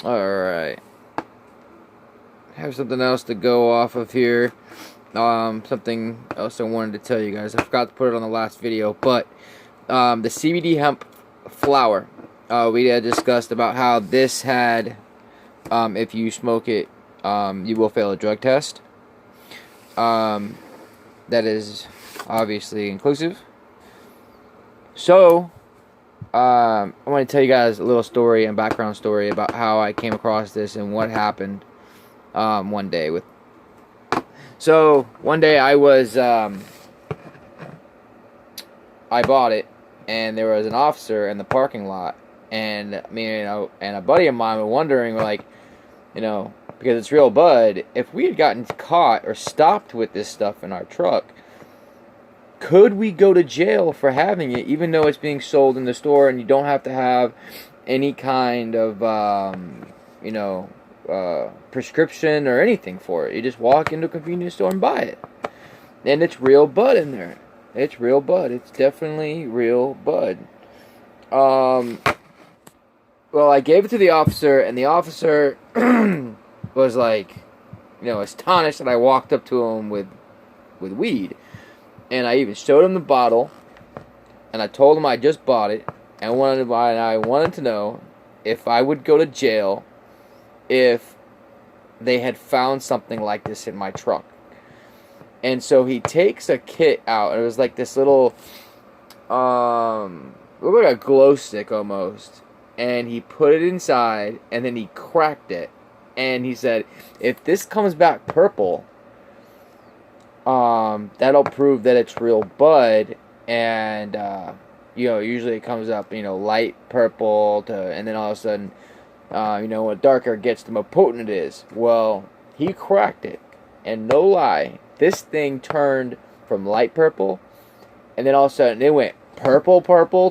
Alright. Have something else to go off of here. Something else I wanted to tell you guys. I forgot to put it on the last video, but the CBD hemp flower. We had discussed about how this had, if you smoke it, you will fail a drug test. That is obviously inclusive. So, I want to tell you guys a little story and background story about how I came across this and what happened one day with. So one day I was I bought it, and there was an officer in the parking lot, and me and a buddy of mine were wondering, like, because it's real bud, if we had gotten caught or stopped with this stuff in our truck, could we go to jail for having it, even though it's being sold in the store and you don't have to have any kind of prescription or anything for it? You just walk into a convenience store and buy it, and it's real bud in there. It's real bud. It's definitely real bud. Well, I gave it to the officer, and the officer was like, astonished that I walked up to him with weed. And I even showed him the bottle, and I told him I just bought it, and I wanted to know if I would go to jail if they had found something like this in my truck. And so he takes a kit out, and it was like this little, looked like a glow stick almost, and he put it inside, and then he cracked it, and he said, if this comes back purple, that'll prove that it's real bud. And usually it comes up light purple and then all of a sudden when darker it gets, the more potent it is. Well, he cracked it, and no lie, this thing turned from light purple, and then all of a sudden it went purple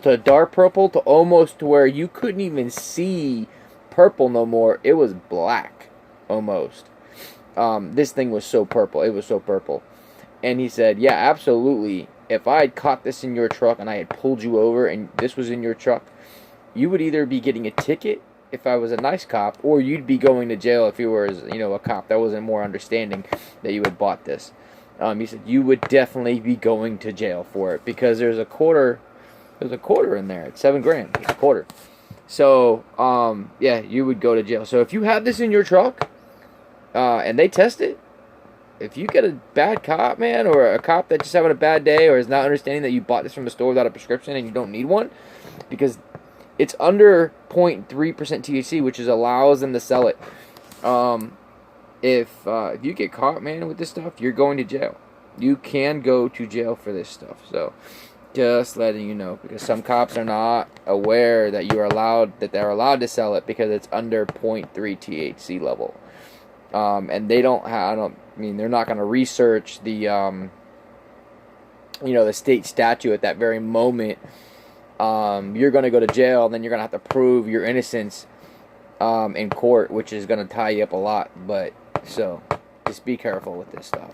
to dark purple to almost to where you couldn't even see purple no more. It was black almost. This thing was so purple. It was so purple. And he said, yeah, absolutely. If I had caught this in your truck and I had pulled you over and this was in your truck, you would either be getting a ticket if I was a nice cop, or you'd be going to jail if you were, a cop that wasn't more understanding that you had bought this. He said you would definitely be going to jail for it, because there's a quarter in there. It's $7,000. It's a quarter. So, yeah, you would go to jail. So if you have this in your truck, and they test it, if you get a bad cop, man, or a cop that's just having a bad day or is not understanding that you bought this from the store without a prescription and you don't need one, because it's under 0.3% THC, which allows them to sell it. If you get caught, man, with this stuff, you're going to jail. You can go to jail for this stuff. So, just letting you know, because some cops are not aware that they're allowed to sell it because it's under 0.3 THC level. And they they're not going to research the, the state statute at that very moment. You're going to go to jail, and then you're going to have to prove your innocence, in court, which is going to tie you up a lot. But, so, just be careful with this stuff.